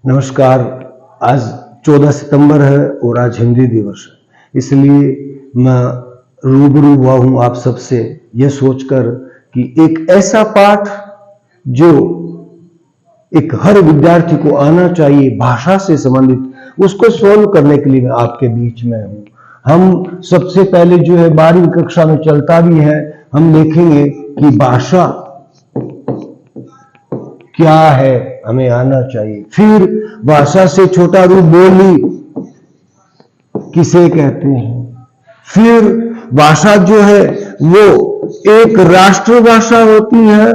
नमस्कार। आज 14 सितंबर है और आज हिंदी दिवस है, इसलिए मैं रूबरू हुआ हूं आप सबसे यह सोचकर कि एक ऐसा पाठ जो एक हर विद्यार्थी को आना चाहिए, भाषा से संबंधित, उसको सॉल्व करने के लिए मैं आपके बीच में हूं। हम सबसे पहले जो है 12वीं कक्षा में चलता भी है, हम देखेंगे कि भाषा क्या है, हमें आना चाहिए। फिर भाषा से छोटा रूप बोली किसे कहते हैं। फिर भाषा जो है वो एक राष्ट्रभाषा होती है,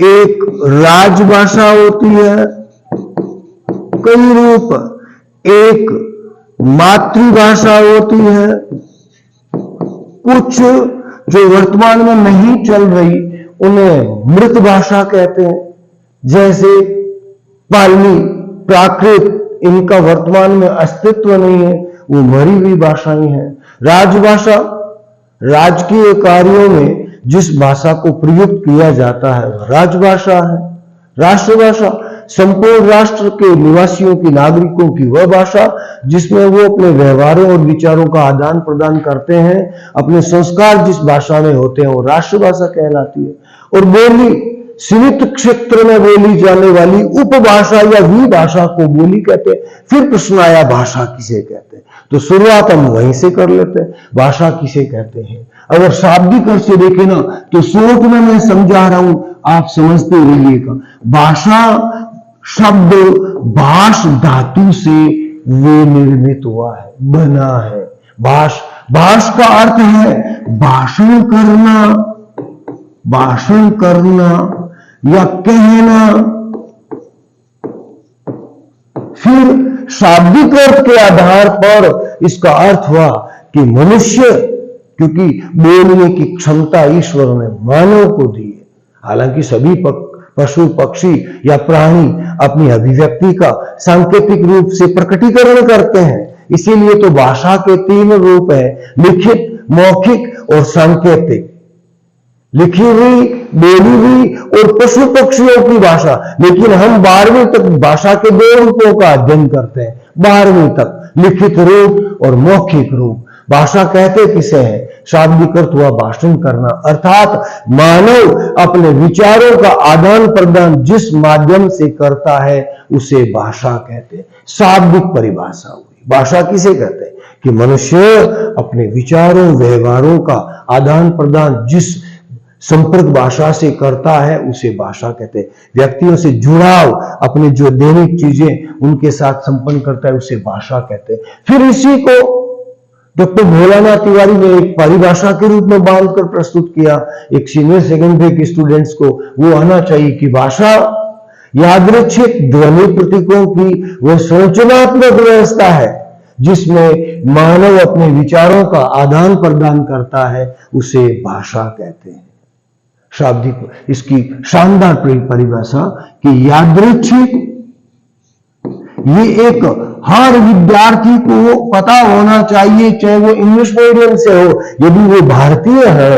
एक राजभाषा होती है, कई रूप, एक मातृभाषा होती है, कुछ जो वर्तमान में नहीं चल रही उन्हें मृत भाषा कहते हैं, जैसे पाली, प्राकृत, इनका वर्तमान में अस्तित्व नहीं है, वो मरी हुई भाषाएं हैं। राजभाषा राजकीय कार्यों में जिस भाषा को प्रयुक्त किया जाता है राजभाषा है। राष्ट्रभाषा संपूर्ण राष्ट्र के निवासियों की, नागरिकों की वह भाषा जिसमें वो अपने व्यवहारों और विचारों का आदान प्रदान करते हैं, अपने संस्कार जिस भाषा में होते हैं वो राष्ट्रभाषा कहलाती है। और बोली सीमित क्षेत्र में बोली जाने वाली उपभाषा या विभाषा को बोली कहते हैं। फिर प्रश्न आया भाषा किसे कहते हैं, तो शुरुआत हम वहीं से कर लेते हैं। भाषा किसे कहते हैं, अगर शाब्दिक अर्थ से देखें ना तो शोध में मैं समझा रहा हूं, आप समझते रहिएगा। भाषा शब्द भाष धातु से वे निर्मित हुआ है, बना है। भाष का अर्थ है भाषण करना, भाषण करना या कहना। फिर शाब्दिक अर्थ के आधार पर इसका अर्थ हुआ कि मनुष्य, क्योंकि बोलने की क्षमता ईश्वर ने मानव को दी है। हालांकि सभी पशु पक्षी या प्राणी अपनी अभिव्यक्ति का सांकेतिक रूप से प्रकटीकरण करते हैं, इसीलिए तो भाषा के 3 रूप है, लिखित, मौखिक और सांकेतिक। लिखी हुई, बोली हुई और पशु पक्षियों की भाषा। लेकिन हम 12वीं तक भाषा के 2 रूपों का अध्ययन करते हैं, 12वीं तक, लिखित रूप और मौखिक रूप। भाषा कहते किसे हैं, शाब्दिक अर्थ हुआ भाषण करना, अर्थात मानव अपने विचारों का आदान प्रदान जिस माध्यम से करता है उसे भाषा कहते हैं। शाब्दिक परिभाषा हुई। भाषा किसे कहते हैं कि मनुष्य अपने विचारों व्यवहारों का आदान प्रदान जिस संपर्क भाषा से करता है उसे भाषा कहते हैं। व्यक्तियों से जुड़ाव, अपने जो दैनिक चीजें उनके साथ संपन्न करता है उसे भाषा कहते हैं। फिर इसी को डॉक्टर भोलानाथ तिवारी ने एक परिभाषा के रूप में बांधकर प्रस्तुत किया एक सीनियर सेकेंडरी के स्टूडेंट्स को। वो आना चाहिए कि भाषा यादृच्छिक ध्वनि प्रतीकों की वह संरचनात्मक व्यवस्था है जिसमें मानव अपने विचारों का आदान प्रदान करता है, उसे भाषा कहते हैं। शाब्दिक इसकी शानदार परिभाषा कि यादृच्छिक, ये एक हर विद्यार्थी को पता होना चाहिए, चाहे वो इंग्लिश मीडियम से हो, यदि वो भारतीय है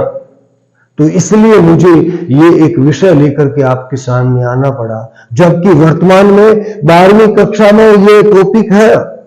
तो इसलिए मुझे ये एक विषय लेकर के आपके सामने आना पड़ा, जबकि वर्तमान में 12वीं कक्षा में ये टॉपिक है।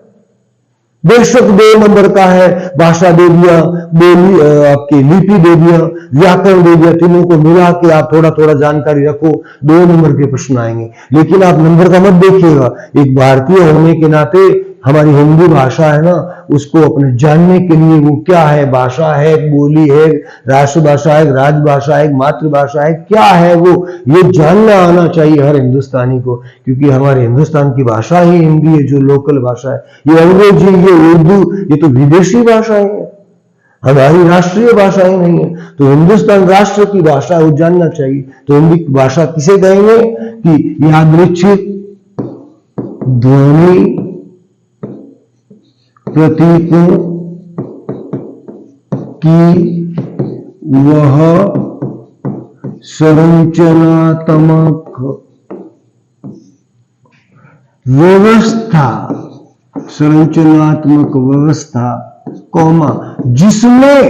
बेशक 2 नंबर का है, भाषा दे दिया, बोली आपकी लिपि दे दिया, व्याकरण दे दिया, तीनों को मिला के आप थोड़ा थोड़ा जानकारी रखो, 2 नंबर के प्रश्न आएंगे। लेकिन आप नंबर का मत देखिएगा, एक भारतीय होने के नाते हमारी हिंदी भाषा है ना, उसको अपने जानने के लिए वो क्या है, भाषा है, बोली है, राष्ट्रभाषा है, राजभाषा है, मातृभाषा है, क्या है वो, ये जानना आना चाहिए हर हिंदुस्तानी को, क्योंकि हमारे हिंदुस्तान की भाषा ही हिंदी है, जो लोकल भाषा है। ये अंग्रेजी, ये उर्दू, ये तो विदेशी भाषाएं हैं, हमारी राष्ट्रीय भाषाएं नहीं है। तो हिंदुस्तान राष्ट्र की भाषा वो जानना चाहिए। तो हिंदी भाषा किसे कहेंगे कि यादृच्छिक ध्वनि प्रतीकों की वह संरचनात्मक व्यवस्था, संरचनात्मक व्यवस्था कौमा, जिसमें,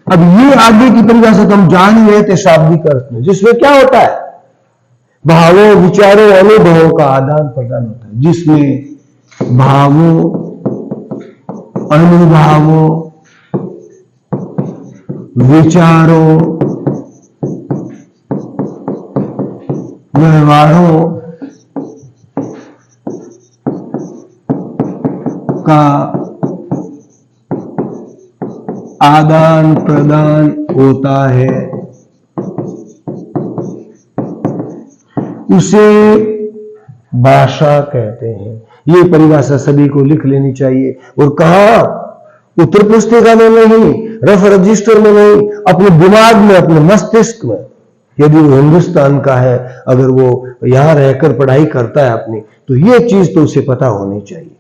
अब ये आगे की परिभाषा हम जान ही रहे थे शाब्दिक अर्थ में, जिसमें क्या होता है भावों, विचारों, अनुभवों का आदान प्रदान होता है, जिसमें भावों, अनुभवों, विचारों, व्यवहारों का आदान प्रदान होता है, उसे भाषा कहते हैं। ये परिभाषा सभी को लिख लेनी चाहिए। और कहा, उत्तर पुस्तिका में नहीं, रफ रजिस्टर में नहीं, अपने दिमाग में, अपने मस्तिष्क में। यदि वो हिंदुस्तान का है, अगर वो यहां रहकर पढ़ाई करता है अपनी, तो ये चीज तो उसे पता होनी चाहिए।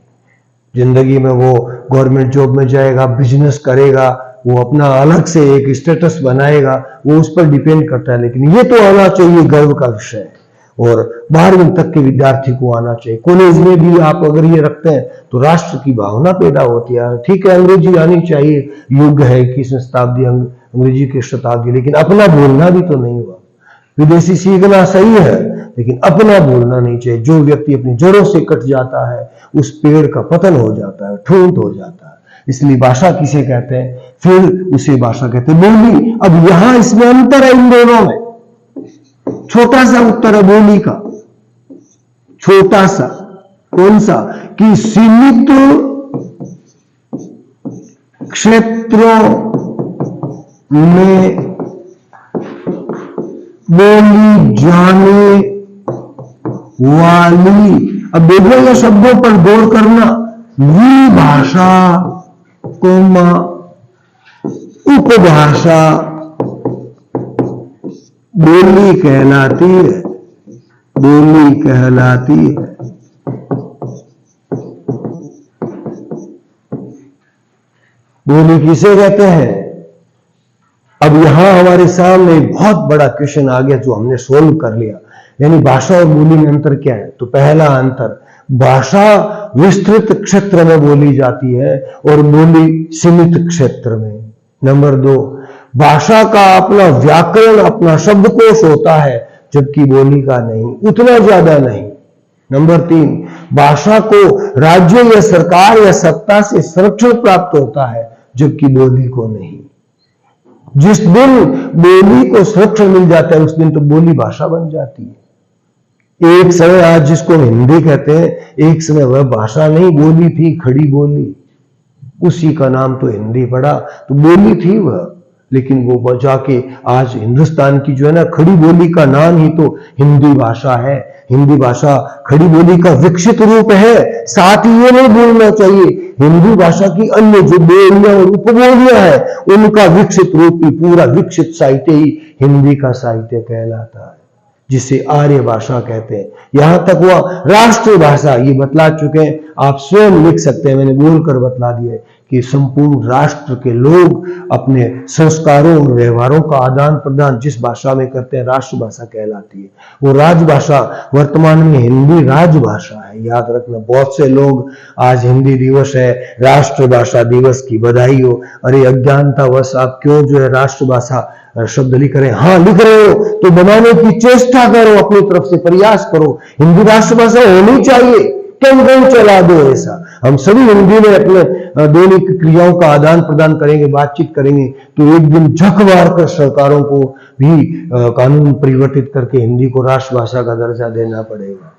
जिंदगी में वो गवर्नमेंट जॉब में जाएगा, बिजनेस करेगा, वो अपना अलग से एक स्टेटस बनाएगा, वो उस पर डिपेंड करता है, लेकिन ये तो आना चाहिए गर्व का विषय है। और 12वीं तक के विद्यार्थी को आना चाहिए। कॉलेज में भी आप अगर ये रखते हैं तो राष्ट्र की भावना पैदा होती है। ठीक है, अंग्रेजी आनी चाहिए, युग है 21वीं शताब्दी, अंग्रेजी की शताब्दी, लेकिन अपना बोलना भी तो नहीं हुआ। विदेशी सीखना सही है, लेकिन अपना बोलना नहीं चाहिए। जो व्यक्ति अपनी जड़ों से कट जाता है, उस पेड़ का पतन हो जाता है, ठूंठ हो जाता है। इसलिए भाषा किसे कहते हैं? फिर उसे भाषा कहते हैं। बोली, अब यहां इसमें अंतर है इन दोनों में। छोटा सा उत्तर है बोली का, छोटा सा। कौन सा? कि सीमित क्षेत्रों में बोली जाने वाली, अब देखो ये शब्दों पर गौर करना, विभाषा, उपभाषा बोली कहलाती है, बोली कहलाती है। बोली किसे कहते हैं? अब यहां हमारे सामने बहुत बड़ा क्वेश्चन आ गया जो हमने सोल्व कर लिया। यानी भाषा और बोली में अंतर क्या है? तो पहला अंतर, भाषा विस्तृत क्षेत्र में बोली जाती है और बोली सीमित क्षेत्र में। नंबर 2, भाषा का अपना व्याकरण, अपना शब्दकोश होता है, जबकि बोली का नहीं, उतना ज्यादा नहीं। नंबर 3, भाषा को राज्य या सरकार या सत्ता से संरक्षण प्राप्त होता है, जबकि बोली को नहीं। जिस दिन बोली को संरक्षण मिल जाता है, उस दिन तो बोली भाषा बन जाती है। एक समय आज जिसको हिंदी कहते हैं, एक समय वह भाषा नहीं, बोली थी, खड़ी बोली, उसी का नाम तो हिंदी पड़ा, तो बोली थी वह। लेकिन वो बचा के आज हिंदुस्तान की जो है ना, खड़ी बोली का नाम ही तो हिंदी भाषा है। हिंदी भाषा खड़ी बोली का विकसित रूप है। साथ ही ये नहीं भूलना चाहिए, हिंदी भाषा की अन्य जो बोलियां और उपबोलियां हैं, उनका विकसित रूप ही, पूरा विकसित साहित्य ही हिंदी का साहित्य कहलाता है, जिसे आर्य भाषा कहते हैं। यहां तक वह राष्ट्रीय भाषा, ये बतला चुके हैं, आप स्वयं लिख सकते हैं, मैंने बोलकर बतला दिया है कि संपूर्ण राष्ट्र के लोग अपने संस्कारों और व्यवहारों का आदान प्रदान जिस भाषा में करते हैं, राष्ट्रभाषा कहलाती है। वो राजभाषा वर्तमान में हिंदी राजभाषा है। याद रखना, बहुत से लोग आज हिंदी दिवस है, राष्ट्रभाषा दिवस की बधाई हो। अरे अज्ञानतावश आप क्यों जो है राष्ट्रभाषा शब्द लिख रहे हैं? हाँ लिख रहे हो तो बनाने की चेष्टा करो, अपनी तरफ से प्रयास करो। हिंदी राष्ट्रभाषा होनी चाहिए, क्यों चला दो ऐसा। हम सभी हिंदी में अपने दैनिक क्रियाओं का आदान प्रदान करेंगे, बातचीत करेंगे, तो एक दिन झक मारकर सरकारों को भी कानून परिवर्तित करके हिंदी को राष्ट्रभाषा का दर्जा देना पड़ेगा।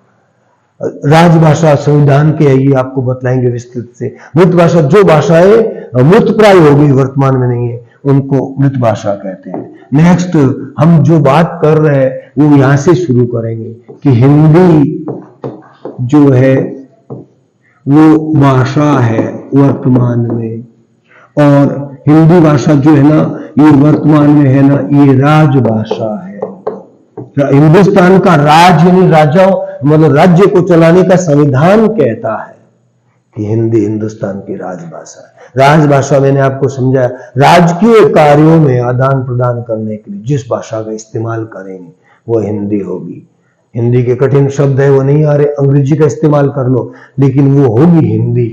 राजभाषा संविधान के है, ये आपको बतलाएंगे विस्तृत से। मृत भाषा, जो भाषाएं मृत प्राय हो गई, वर्तमान में नहीं है, उनको मृत भाषा कहते हैं। नेक्स्ट हम जो बात कर रहे हैं वो यहां से शुरू करेंगे कि हिंदी जो है वो भाषा है वर्तमान में, और हिंदी भाषा जो है ना, ये वर्तमान में है ना, ये राजभाषा है। हिंदुस्तान का राज यानी राजाओं, मतलब राज्य को चलाने का संविधान कहता है कि हिंदी हिंदुस्तान की राजभाषा है। राजभाषा मैंने आपको समझाया, राजकीय कार्यों में आदान प्रदान करने के लिए जिस भाषा का इस्तेमाल करेंगे वो हिंदी होगी। हिंदी के कठिन शब्द है वो नहीं आ रहे, अंग्रेजी का इस्तेमाल कर लो, लेकिन वो होगी हिंदी,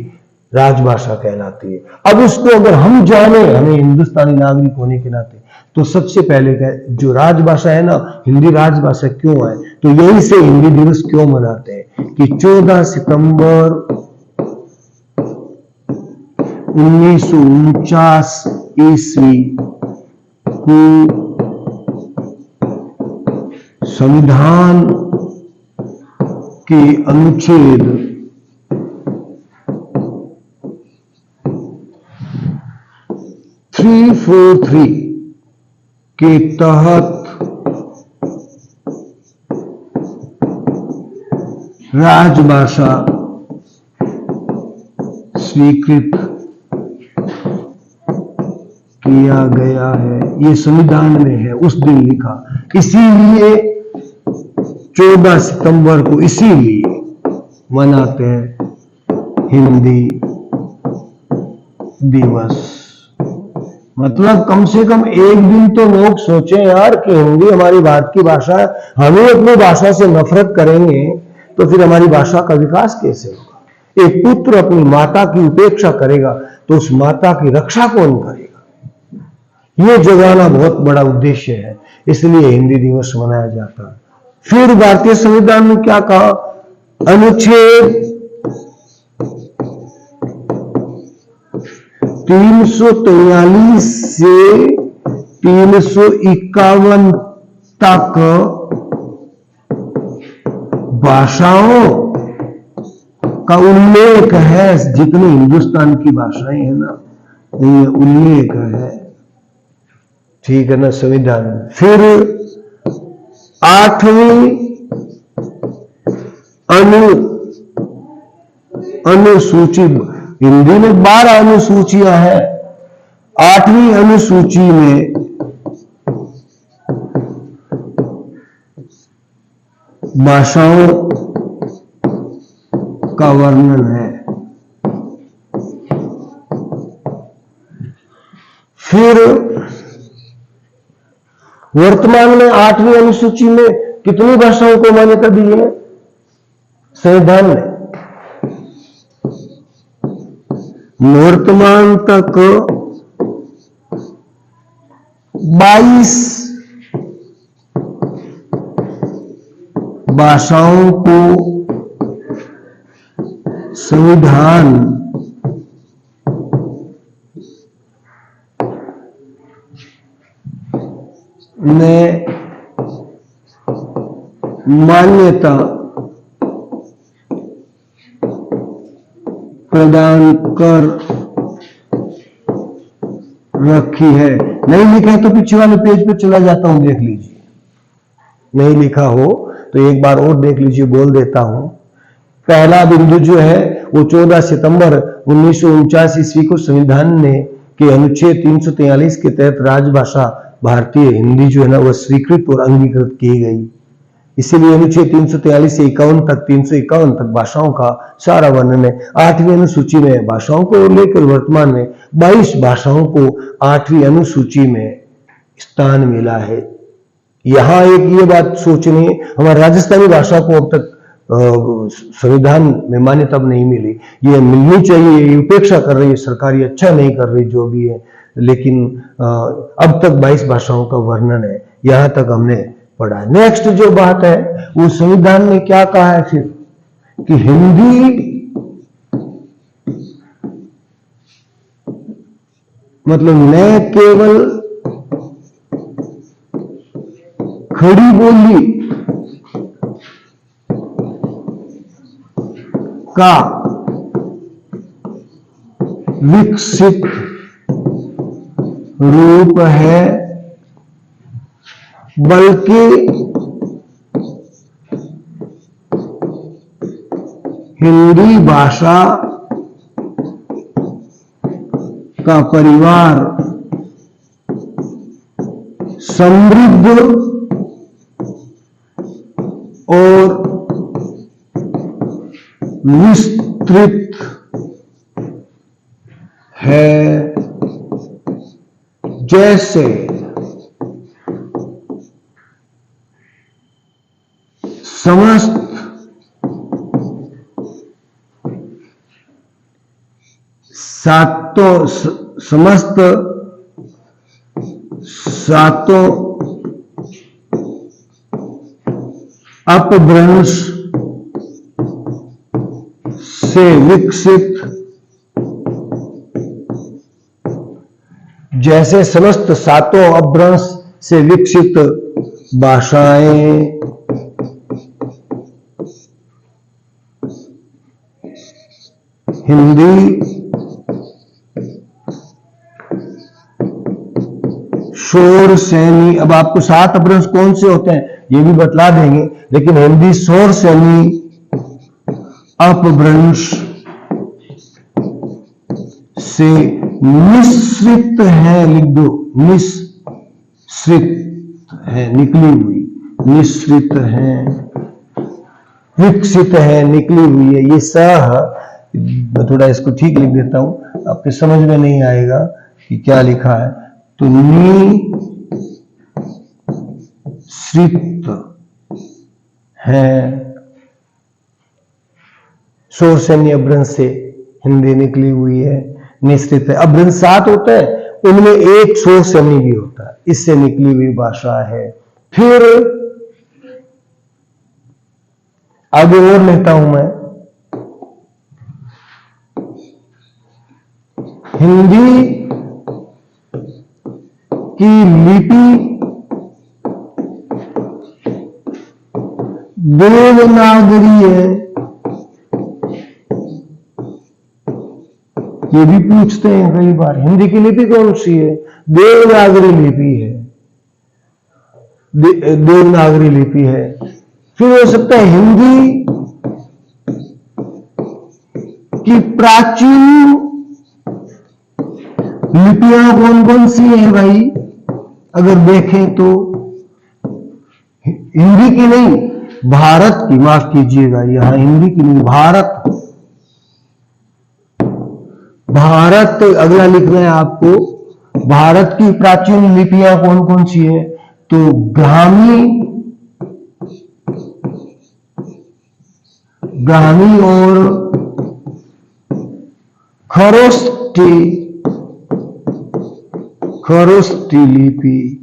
राजभाषा कहलाती है। अब उसको अगर हम जाने, हमें हिंदुस्तानी नागरिक होने के नाते, तो सबसे पहले जो राजभाषा है ना, हिंदी राजभाषा क्यों है, तो यही से हिंदी दिवस क्यों मनाते हैं कि 14 सितंबर 1949 ईस्वी को संविधान के अनुच्छेद 343 के तहत राजभाषा स्वीकृत किया गया है। ये संविधान में है, उस दिन लिखा। इसीलिए 14 सितंबर को इसीलिए मनाते हैं हिंदी दिवस। मतलब कम से कम एक दिन तो लोग सोचें यार कि हिंदी हमारी भारत की भाषा है, हमें अपनी भाषा से नफरत करेंगे तो फिर हमारी भाषा का विकास कैसे होगा। एक पुत्र अपनी माता की उपेक्षा करेगा तो उस माता की रक्षा कौन करेगा। ये जगाना बहुत बड़ा उद्देश्य है, इसलिए हिंदी दिवस मनाया जाता है। फिर भारतीय संविधान ने क्या कहा, अनुच्छेद 343 से 351 तक भाषाओं का उल्लेख है। जितनी हिंदुस्तान की भाषाएं हैं ना, ये उल्लेख है, ठीक है ना, संविधान में। फिर 8वीं अनुसूची, हिंदी में 12 अनुसूचियां हैं। 8वीं अनुसूची में भाषाओं का वर्णन है। फिर वर्तमान में 8वीं अनुसूची में कितनी भाषाओं को मान्यता दी है संविधान ने? वर्तमान तक 22 भाषाओं को संविधान ने मान्यता प्रदान कर रखी है। नहीं लिखा है तो पीछे वाले पेज पे चला जाता हूं, देख लीजिए। नहीं लिखा हो तो एक बार और देख लीजिए, बोल देता हूं। पहला बिंदु जो है वो 14 सितंबर 1949 ईस्वी को संविधान ने के अनुच्छेद 343 के तहत राजभाषा भारतीय हिंदी जो है ना वह स्वीकृत और अंगीकृत की गई। इसीलिए अनुच्छेद 343 से 51 तक 351 तक भाषाओं का सारा वर्णन है। 8वीं अनुसूची में भाषाओं को लेकर वर्तमान में 22 भाषाओं को 8वीं अनुसूची में स्थान मिला है। यहां एक ये बात सोचनी है, हमारी राजस्थानी भाषा को अब तक संविधान में मान्यता नहीं मिली, ये मिलनी चाहिए। ये उपेक्षा कर रही है सरकार, ये अच्छा नहीं कर रही जो भी है, लेकिन अब तक 22 भाषाओं का वर्णन है, यहां तक हमने पढ़ा। नेक्स्ट जो बात है वो संविधान ने क्या कहा है फिर कि हिंदी मतलब न केवल खड़ी बोली का विकसित रूप है बल्कि हिंदी भाषा का परिवार समृद्ध और विस्तृत है, जैसे समस्त सातों अपभ्रंश से विकसित, जैसे समस्त सातों अपभ्रंश से विकसित भाषाएं हिंदी, शोर सैनी, अब आपको सात अपभ्रंश कौन से होते हैं ये भी बतला देंगे, लेकिन हिंदी शोर सैनी अपभ्रंश से मिश्रित है, लिख दो, मिश्रित है, निकली हुई, मिश्रित है, विकसित है, निकली हुई है। ये सह, मैं थोड़ा इसको ठीक लिख देता हूं, आपके समझ में नहीं आएगा कि क्या लिखा है, तो निश्रित है, शोर सैन्य अपभ्रंश से हिंदी निकली हुई है, निश्चित है। अपभ्रंश सात होता है, उनमें एक शोर सैन्य भी होता है, इससे निकली हुई भाषा है। फिर आगे और लेता हूं मैं, हिंदी की लिपि देवनागरी है, ये भी पूछते हैं कई बार, हिंदी की लिपि कौन सी है? देवनागरी लिपि है, देवनागरी लिपि है। फिर हो सकता है हिंदी की प्राचीन लिपियां कौन कौन सी हैं भाई? अगर देखें तो हिंदी की नहीं, भारत की, माफ कीजिएगा, यहां हिंदी की नहीं, भारत अगला लिखना है आपको। भारत की प्राचीन लिपियां कौन कौन सी है? तो ब्राह्मी और खरोष्टी लिपि,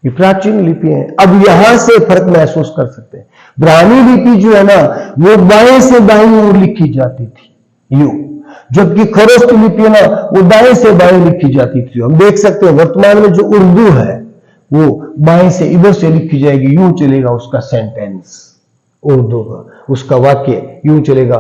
ये प्राचीन लिपि है। अब यहां से फर्क महसूस कर सकते हैं। ब्राह्मी लिपि जो है ना, वो बाएं से दाईं ओर लिखी जाती थी, यूं, जबकि खरोष्टी लिपि है ना, वो दाएं से बाएं लिखी जाती थी। हम देख सकते हैं वर्तमान में जो उर्दू है वो बाएं से इधर से लिखी जाएगी, यूं चलेगा उसका सेंटेंस, उर्दू का उसका वाक्य यूं चलेगा।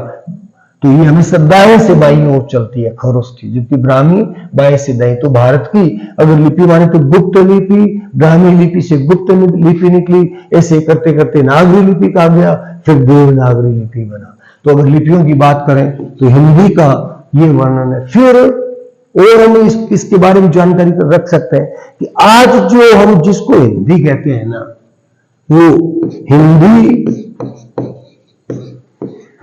तो ये हमेशा दाएं से बाईं ओर चलती है खरोष्टी, जबकि ब्राह्मी बाएं से दाएं। तो भारत की अगर लिपि माने तो गुप्त लिपि, ब्राह्मी लिपि से गुप्त लिपि निकली, ऐसे करते करते नागरी लिपि का गया, फिर देवनागरी लिपि बना। तो अगर लिपियों की बात करें तो हिंदी का ये वर्णन है। फिर और हम इसके बारे में जानकारी रख सकते हैं कि आज जो हम जिसको हिंदी कहते हैं ना, वो हिंदी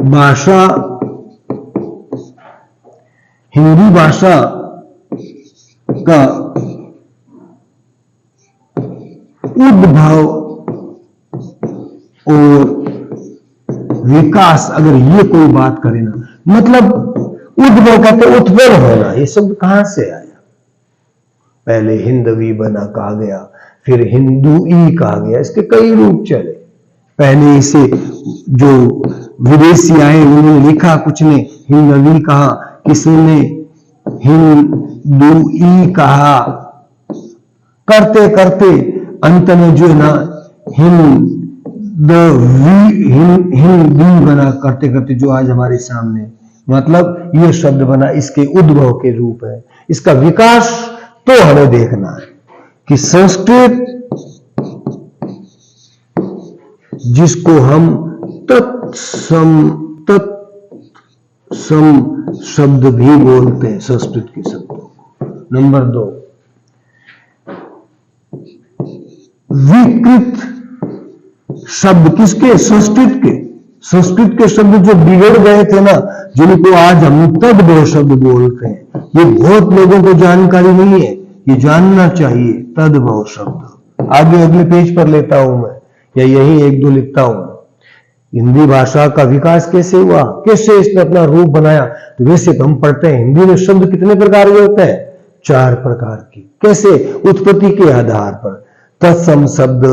भाषा का उद्भव और विकास, अगर ये कोई बात करे ना, मतलब उद्भव कहते उत्पन्न होना, ये शब्द कहां से आया? पहले हिंदवी बना कहा गया, फिर हिंदुई कहा गया, इसके कई रूप चले। पहले इसे जो विदेशी आए उन्होंने लिखा, कुछ ने हिंदवी कहा, किसी ने हिंदुई कहा, करते करते अंत में जो है ना हिंदी बना, करते करते जो आज हमारे सामने, मतलब ये शब्द बना, इसके उद्भव के रूप है। इसका विकास तो हमें देखना है कि संस्कृत, जिसको हम तत्सम शब्द भी बोलते हैं, संस्कृत के शब्दों को। नंबर 2, विकृत शब्द किसके? संस्कृत के। संस्कृत के शब्द जो बिगड़ गए थे ना, जिनको आज हम तद्भव शब्द बोलते हैं, ये बहुत लोगों को जानकारी नहीं है, ये जानना चाहिए। तद्भव शब्द आगे अगले पेज पर लेता हूं मैं, या यही 1-2 लिखता हूं। हिंदी भाषा का विकास कैसे हुआ, कैसे इसने अपना रूप बनाया? तो वैसे हम पढ़ते हैं हिंदी में शब्द कितने प्रकार के होते हैं? 4 प्रकार की। कैसे? उत्पत्ति के आधार पर तत्सम शब्द,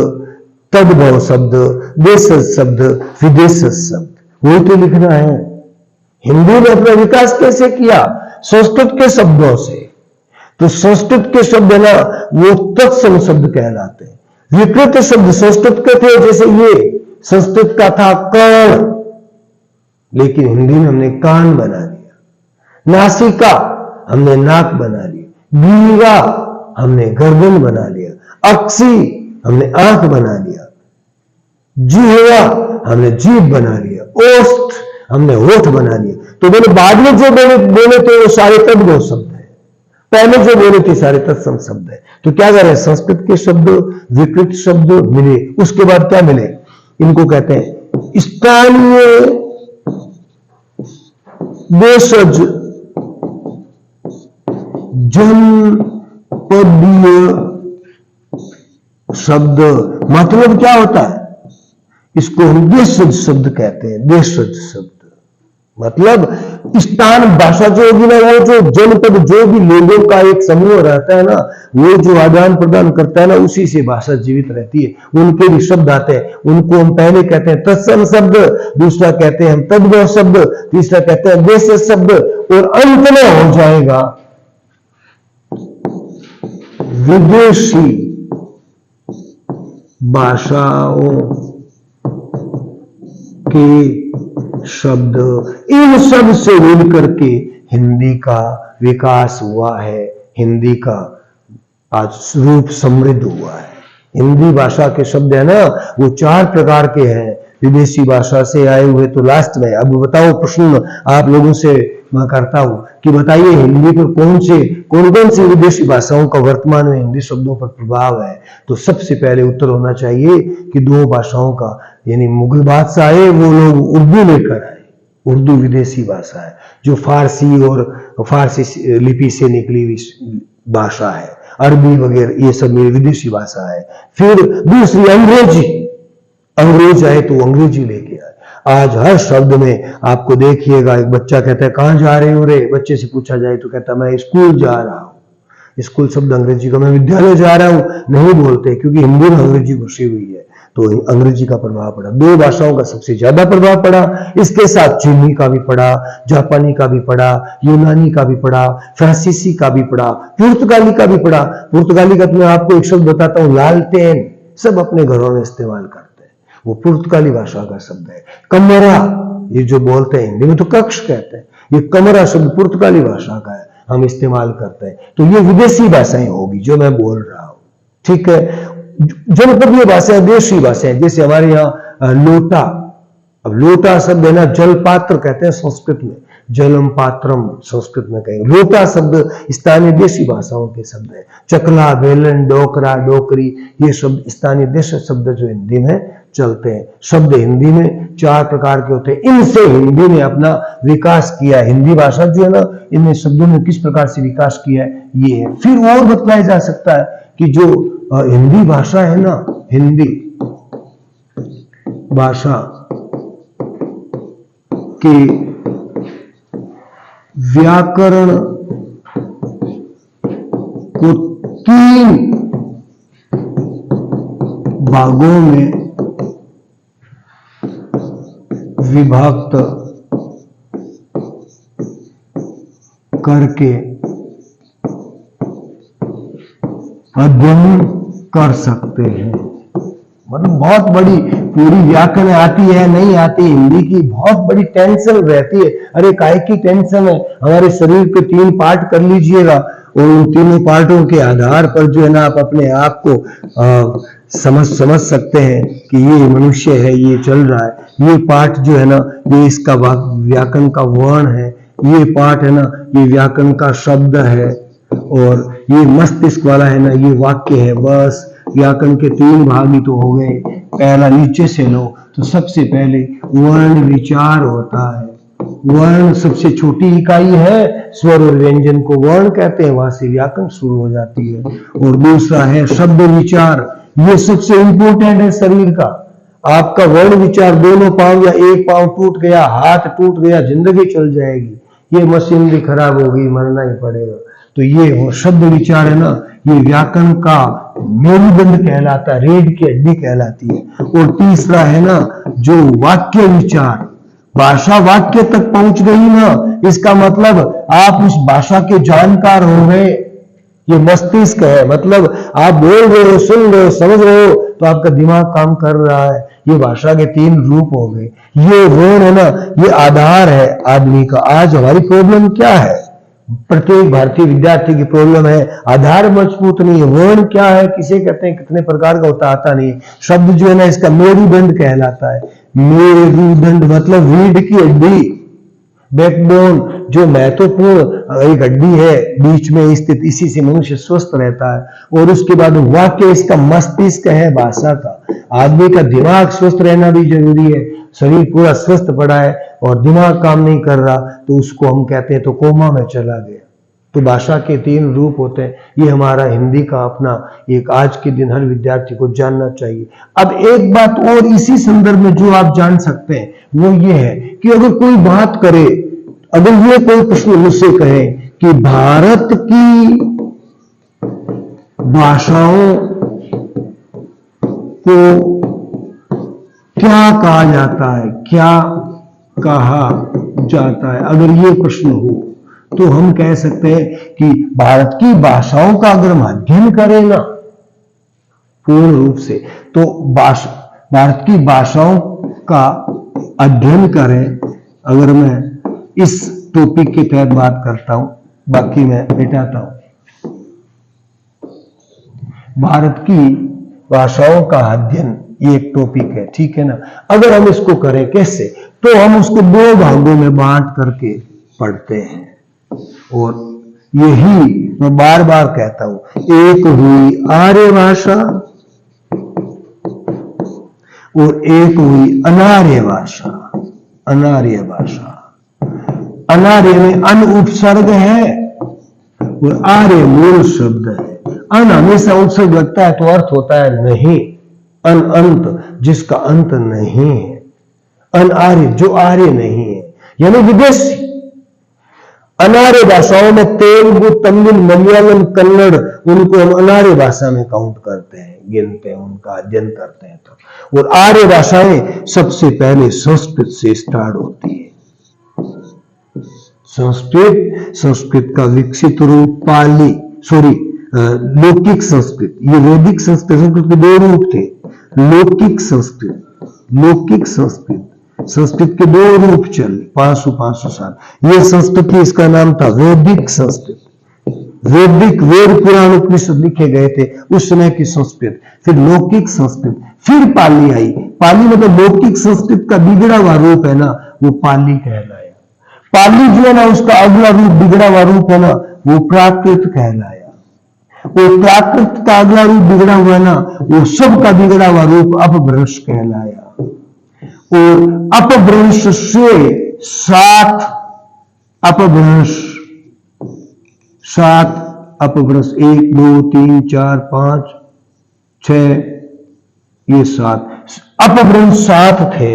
तद्भव शब्द, देशज शब्द, विदेशज शब्द, वही तो लिखना है। हिंदी ने अपना विकास कैसे किया? संस्कृत के शब्दों से। तो संस्कृत के शब्द है ना, वो तत्सम शब्द कहलाते हैं। विकृत शब्द संस्कृत के थे, जैसे ये संस्कृत का था कर्ण, लेकिन हिंदी में हमने कान बना लिया। नासिका हमने नाक बना ली, ग्रीवा हमने गर्दन बना लिया, अक्सी हमने आंख बना लिया, जिह्वा हमने जीभ बना लिया, ओष्ठ हमने होठ बना लिया। तो मैंने बाद में जो बोले थे वो सारे तद्भव शब्द है, पहले जो बोले थे सारे तत्सम शब्द है। तो क्या करें? संस्कृत के शब्द, विकृत शब्द मिले, उसके बाद क्या मिले? इनको कहते हैं स्थानीय देशज जनपदीय शब्द। मतलब क्या होता है? इसको हम देशज शब्द कहते हैं। देशज शब्द मतलब स्थान भाषा जो होगी ना, वो जो जनपद, जो भी लोगों का एक समूह रहता है ना, वो जो आदान प्रदान करता है ना, उसी से भाषा जीवित रहती है। उनके भी शब्द आते हैं, उनको हम पहले कहते हैं तत्सम शब्द, दूसरा कहते हैं हम तद्भव शब्द, तीसरा कहते हैं देशज शब्द, और अंत में हो जाएगा विदेशी भाषाओं के शब्द। इन सब से मिलकर के हिंदी का विकास हुआ है, हिंदी का आज रूप समृद्ध हुआ है। हिंदी भाषा के शब्द है ना, वो 4 प्रकार के हैं, विदेशी भाषा से आए हुए तो लास्ट में। अब बताओ, प्रश्न आप लोगों से मैं करता हूं कि बताइए हिंदी पर कौन कौन सी विदेशी भाषाओं का वर्तमान में हिंदी शब्दों पर प्रभाव है? तो सबसे पहले उत्तर होना चाहिए कि 2 भाषाओं का, यानी मुगल बादशाह आए, वो लोग उर्दू लेकर आए। उर्दू विदेशी भाषा है, जो फारसी और फारसी लिपि से निकली हुई भाषा है। अरबी वगैरह ये सब विदेशी भाषा है। फिर दूसरी अंग्रेजी, अंग्रेज आए तो अंग्रेजी लेके आए। आज हर शब्द में आपको देखिएगा, एक बच्चा कहता है कहां जा रहे हो रे, बच्चे से पूछा जाए तो कहता मैं स्कूल जा रहा हूं। स्कूल शब्द अंग्रेजी का, मैं विद्यालय जा रहा हूं नहीं बोलते, क्योंकि हिंदी में अंग्रेजी घुसी हुई है, तो अंग्रेजी का प्रभाव पड़ा। 2 भाषाओं का सबसे ज्यादा प्रभाव पड़ा। इसके साथ चीनी का भी पड़ा, जापानी का भी पड़ा, यूनानी का भी पड़ा, फ्रांसीसी का भी पड़ा, पुर्तगाली का भी पड़ा। पुर्तगाली का तो मैं आपको एक शब्द बताता हूं, लालटेन, सब अपने घरों में इस्तेमाल करते हैं, वो पुर्तगाली भाषा का शब्द है। कमरा, ये जो बोलते हैं हिंदी में तो कक्ष कहते हैं, ये कमरा शब्द पुर्तगाली भाषा का है, हम इस्तेमाल करते हैं। तो ये विदेशी भाषाएं होगी जो मैं बोल रहा हूं, ठीक है। जनपदीय भाषाएं, देशी भाषाएं, जैसे हमारे यहाँ लोटा, अब लोटा शब्द है ना, जल पात्र कहते हैं संस्कृत में, जलम पात्रम संस्कृत में कहेंगे। लोटा शब्द स्थानीय देशी भाषाओं के शब्द है। चकला, बेलन, डोकरा, डोकरी, ये शब्द स्थानीय देशी शब्द जो हिंदी में चलते हैं। शब्द हिंदी में 4 प्रकार के होते हैं, इनसे हिंदी ने अपना विकास किया। हिंदी भाषा जो है ना, इनमें शब्दों ने किस प्रकार से विकास किया है, ये है। फिर और बताया जा सकता है कि जो हिंदी भाषा है ना, हिंदी भाषा के व्याकरण को 3 भागों में विभक्त करके अध्ययन कर सकते हैं। मतलब बहुत बड़ी पूरी व्याकरण आती है नहीं आती, हिंदी की बहुत बड़ी टेंशन रहती है। अरे काहे की टेंशन है, हमारे शरीर के 3 पार्ट कर लीजिएगा, और उन तीनों पार्टों के आधार पर जो है ना, आप अपने आप को समझ सकते हैं कि ये मनुष्य है, ये चल रहा है। ये पार्ट जो है ना, ये इसका व्याकरण का वर्ण है, ये पार्ट है ना, ये व्याकरण का शब्द है, और ये मस्तिष्क वाला है ना, ये वाक्य है। बस व्याकरण के 3 भाग ही तो हो गए। पहला नीचे से लो तो सबसे पहले वर्ण विचार होता है। वर्ण सबसे छोटी इकाई है, स्वर और व्यंजन को वर्ण कहते हैं, वहां से व्याकरण शुरू हो जाती है। और दूसरा है शब्द विचार, ये सबसे इंपॉर्टेंट है शरीर का। आपका वर्ण विचार, दोनों पांव या एक पांव टूट गया, हाथ टूट गया, जिंदगी चल जाएगी। ये मशीन भी खराब होगी, मरना ही पड़ेगा। तो ये वो शब्द विचार है ना, ये व्याकरण का मेरुदंड कहलाता है, रीढ़ की हड्डी कहलाती है। और तीसरा है ना जो वाक्य विचार, भाषा वाक्य तक पहुंच गई ना, इसका मतलब आप उस भाषा के जानकार हो गए। ये मस्तिष्क है, मतलब आप बोल रहे हो, सुन रहे हो, समझ रहे हो, तो आपका दिमाग काम कर रहा है। ये भाषा के 3 रूप हो गए। ये ऋण है ना, ये आधार है आदमी का। आज हमारी प्रॉब्लम क्या है, प्रत्येक भारतीय विद्यार्थी की प्रॉब्लम है आधार मजबूत नहीं है। वर्ण क्या है, किसे कहते हैं, कितने प्रकार का होता आता नहीं। शब्द जो है ना, इसका मेरुदंड कहलाता है। मेरुदंड मतलब रीढ़ की हड्डी, बैकबोन, जो महत्वपूर्ण एक हड्डी है बीच में स्थित, इसी से मनुष्य स्वस्थ रहता है। और उसके बाद वाक्य इसका मस्तिष्क है भाषा का। आदमी का दिमाग स्वस्थ रहना भी जरूरी है। शरीर पूरा स्वस्थ पड़ा है और दिमाग काम नहीं कर रहा तो उसको हम कहते हैं तो कोमा में चला गया। तो भाषा के 3 रूप होते हैं। ये हमारा हिंदी का अपना एक आज के दिन हर विद्यार्थी को जानना चाहिए। अब एक बात और इसी संदर्भ में जो आप जान सकते हैं वो ये है कि अगर कोई बात करे, अगर ये कोई प्रश्न मुझसे कहे कि भारत की भाषाओं को क्या कहा जाता है, क्या कहा जाता है, अगर ये प्रश्न हो तो हम कह सकते हैं कि भारत की भाषाओं का अगर हम अध्ययन करें ना पूर्ण रूप से, तो भारत की भाषाओं का अध्ययन करें। अगर मैं इस टॉपिक के तहत बात करता हूं, बाकी मैं मिटाता हूं। भारत की भाषाओं का अध्ययन ये एक टॉपिक है, ठीक है ना। अगर हम इसको करें कैसे, तो हम उसको 2 भागों में बांट करके पढ़ते हैं। और यही मैं बार बार कहता हूं, एक हुई आर्य भाषा और एक हुई अनार्य भाषा। अनार्य भाषा, अनार्य में अन उपसर्ग है और आर्य मूल शब्द है। अन हमेशा उपसर्ग लगता है तो अर्थ होता है नहीं, अन अंत, जिसका अंत नहीं है। अन आर्य, जो आर्य नहीं है, यानी विदेशी। अनार्य भाषाओं में तेलुगु, तमिल, मलयालम, कन्नड़, उनको हम अनार्य भाषा में काउंट करते हैं, गिनते हैं, उनका अध्ययन करते हैं। तो और आर्य भाषाएं सबसे पहले संस्कृत से स्टार्ट होती है। संस्कृत का विकसित रूप पाली, लौकिक संस्कृत, ये वैदिक संस्कृत के 2 रूप थे, लौकिक संस्कृत, लौकिक संस्कृत। संस्कृत के 2 रूप चले 500 साल। ये संस्कृति, इसका नाम था वैदिक संस्कृत। वैदिक, वेद पुराण उपनिषद लिखे गए थे उस समय की संस्कृत। फिर लौकिक संस्कृत, फिर पाली आई। पाली मतलब लौकिक संस्कृत का बिगड़ा हुआ रूप है ना, वो पाली कहलाया। पाली जो है ना, उसका अगला रूप, बिगड़ा हुआ रूप है ना, वो प्राकृत कहलाया। और प्राकृत का अगला रूप बिगड़ा हुआ ना, वो सबका बिगड़ा हुआ रूप अपभ्रंश कहलाया। और अपभ्रंश से 7 अपभ्रंश, 1 2 3 4 5 6, ये 7 अपभ्रंश 7 थे।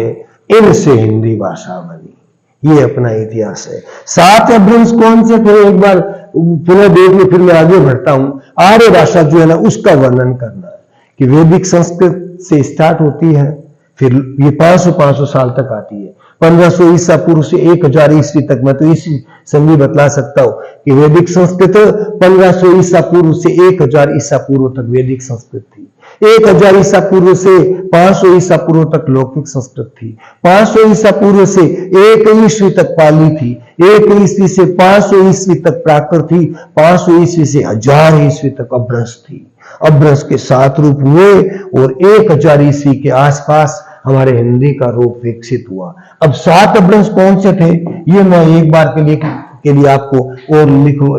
इनसे हिंदी भाषा बनी। ये अपना इतिहास है। 7 अपभ्रंश कौन से थे, एक बार पुनः देख लो, फिर मैं आगे बढ़ता हूं। आर्य भाषा जो है ना, उसका वर्णन करना है कि वैदिक संस्कृत से स्टार्ट होती है, फिर ये 500 साल तक आती है। 1500 ईसा पूर्व से 1000 ईस्वी तक। मैं तो इसी संधि बतला सकता हूं कि वैदिक संस्कृत 1500 ईसा पूर्व से 1000 ईसा पूर्व तक वैदिक संस्कृत थी। 1000 ईसा पूर्व से 500 ईसा पूर्व तक लौकिक संस्कृत थी। 500 ईसा पूर्व से 1 ईस्वी तक पाली थी। 1 ईस्वी से 500 ईस्वी तक प्राकृत थी। 500 ईस्वी से 1000 ईस्वी तक अपभ्रंश थी। अपभ्रंश के 7 रूप हुए और 1000 ईस्वी के आसपास हमारे हिंदी का रूप विकसित हुआ। अब 7 अपभ्रंश कौन से थे, ये मैं एक बार के लिए आपको और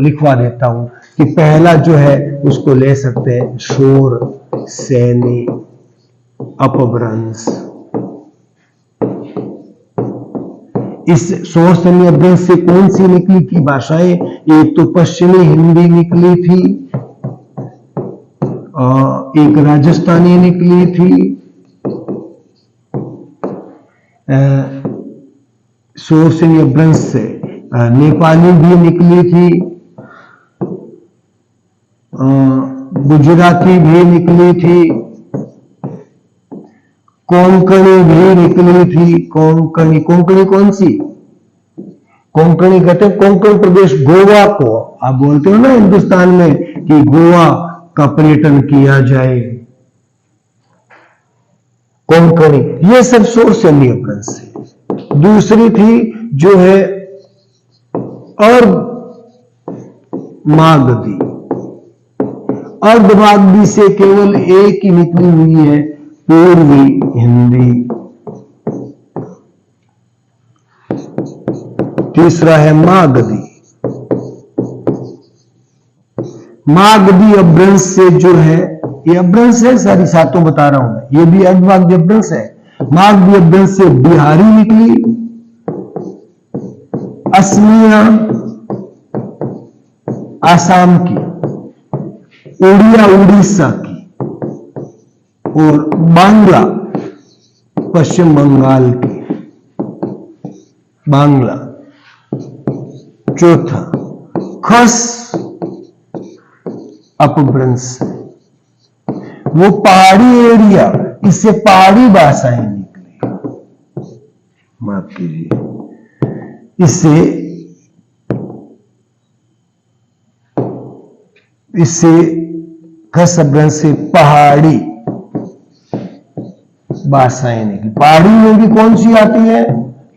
लिखवा देता हूं कि पहला जो है उसको ले सकते हैं शोर सैनी अपभ्रंश। इस शोर सैनी अपभ्रंश से कौन सी निकली थी भाषाएं, एक तो पश्चिमी हिंदी निकली थी, एक राजस्थानी निकली थी, शोर सैनी अपभ्रंश से नेपाली भी निकली थी, गुजराती भी निकली थी, कोंकणी भी निकली थी। कोंकणी, कोंकणी कौन सी? कोंकणी कहते हैं कोंकण प्रदेश, गोवा को आप बोलते हो ना हिंदुस्तान में कि गोवा का पर्यटन किया जाए, कोंकणी। ये सब सोर्स है अपभ्रंश से। दूसरी थी जो है अर्धमागधी। अर्धमागधी से केवल एक ही निकली हुई है, पूर्वी हिंदी। तीसरा है मागधी। मागधी अपभ्रंश से जो है, ये अपभ्रंश है, सारी सातों बता रहा हूं मैं, ये भी अर्धमागधी अपभ्रंश है। मागधी अपभ्रंश से बिहारी निकली, असमिया आसाम की, उड़िया उड़ीसा की, और बांग्ला पश्चिम बंगाल की। बांग्ला। चौथा खस अपभ्रंश, वो पहाड़ी एरिया, इससे पहाड़ी भाषाएं निकली, माफ कीजिए, इससे खस अपभ्रंश से पहाड़ी भाषाएं निकली। पहाड़ी में भी कौन सी आती है?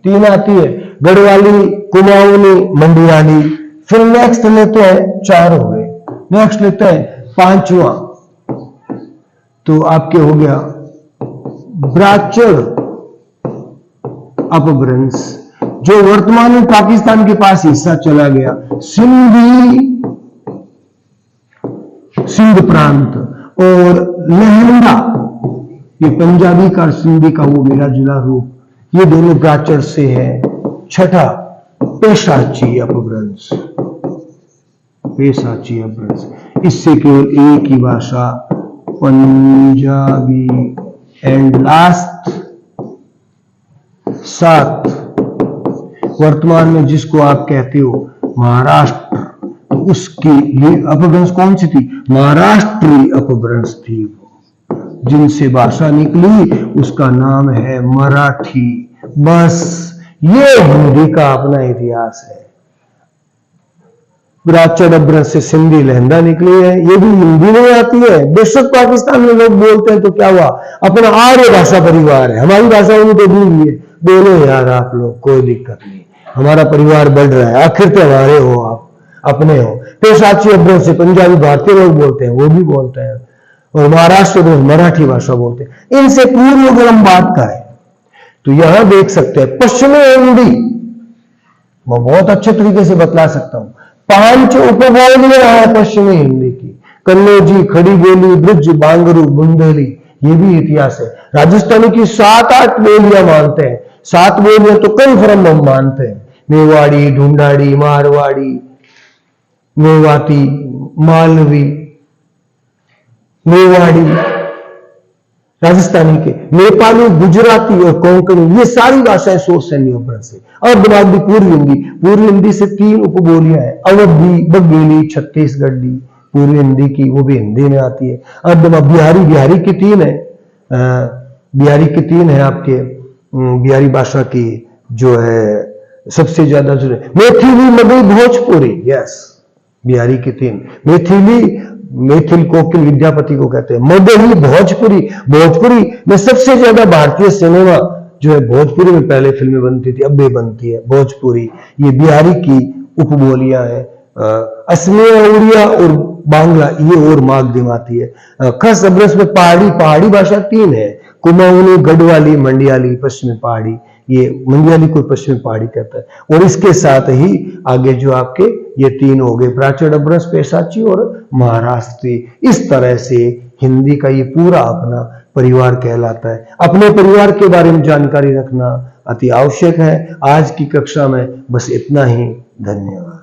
3 आती है, गढ़वाली, कुमाऊनी, मंडियाली। फिर नेक्स्ट लेते हैं, 4 हो गए। नेक्स्ट लेते हैं 5वां, तो आपके हो गया ब्राचर अपभ्रंश, जो वर्तमान में पाकिस्तान के पास हिस्सा चला गया। सिंध प्रांत और लहंगा, ये पंजाबी का सिंधी का वो मिला जुला रूप, ये दोनों ब्राचर से है। छठा पेशाची अपभ्रंश। पेशाची अपभ्रंश, इससे केवल एक ही भाषा, पंजाबी। एंड लास्ट 7, वर्तमान में जिसको आप कहते हो महाराष्ट्र, तो उसकी ये अपभ्रंश कौन सी थी? महाराष्ट्री अपभ्रंश थी। जिनसे भाषा निकली उसका नाम है मराठी। बस ये हिंदी का अपना इतिहास है। ब्राचर अपभ्रंश से सिंधी लहंदा निकली है, ये भी हिंदी नहीं आती है। बेशक पाकिस्तान में लोग बोलते हैं तो क्या हुआ, अपना आर्य भाषा परिवार है, हमारी भाषा उन्हीं को दी हुई है। बोलो यार आप लोग, कोई दिक्कत नहीं, हमारा परिवार बढ़ रहा है, आखिर तो हमारे हो, आप अपने हो। पेशाची अपभ्रंश से पंजाबी भारतीय लोग बोलते हैं, वो भी बोलते हैं, और महाराष्ट्र में मराठी भाषा बोलते हैं। इनसे पूर्व क्रम बात का है, तो यहां देख सकते हैं पश्चिमी हिंदी, मैं बहुत अच्छे तरीके से बतला सकता हूं। 5 उपबोलियां हैं पश्चिमी हिंदी की, कन्नौजी, खड़ी बोली, ब्रज, बांगरू, बुंदेली, ये भी इतिहास है। राजस्थानी की 7-8 बोलियां मानते हैं, 7 बोलियां तो कन्फर्म हम मानते हैं। मेवाड़ी, ढूंढाड़ी, मारवाड़ी, मेवाती, मालवी, मेवाड़ी, राजस्थानी के, नेपाली, गुजराती और कोंकणी, ये सारी भाषाएं सोर्स है अपभ्रंश से। और दिमागी पूर्व हिंदी से 3 उपबोलियां हैं, अवधी, बघेली, छत्तीसगढ़ी, पूर्व हिंदी की, वो भी हिंदी में आती है। और बिहारी की 3 है, बिहारी की 3 है आपके, बिहारी भाषा की जो है सबसे ज्यादा जो है मैथिली, मगही, भोजपुरी। यस, बिहारी की 3, मैथिल कोकिल विद्यापति को कहते हैं, मगही, भोजपुरी में सबसे ज्यादा भारतीय सिनेमा जो है भोजपुरी में पहले फिल्में बनती थी, अब भी बनती है भोजपुरी। ये बिहारी की उपबोलियां हैं। असमिया, उड़िया और बांग्ला, ये और मागधी आती है। खस अपभ्रंश में पहाड़ी भाषा 3 है, कुमाऊनी, गढ़वाली, मंडियाली, पश्चिमी पहाड़ी। ये मंडियाली को पश्चिमी पहाड़ी कहता है। और इसके साथ ही आगे जो आपके ये 3 हो गए, प्राचीन अपभ्रंश, पेशाची और महाराष्ट्री। इस तरह से हिंदी का ये पूरा अपना परिवार कहलाता है। अपने परिवार के बारे में जानकारी रखना अति आवश्यक है। आज की कक्षा में बस इतना ही। धन्यवाद।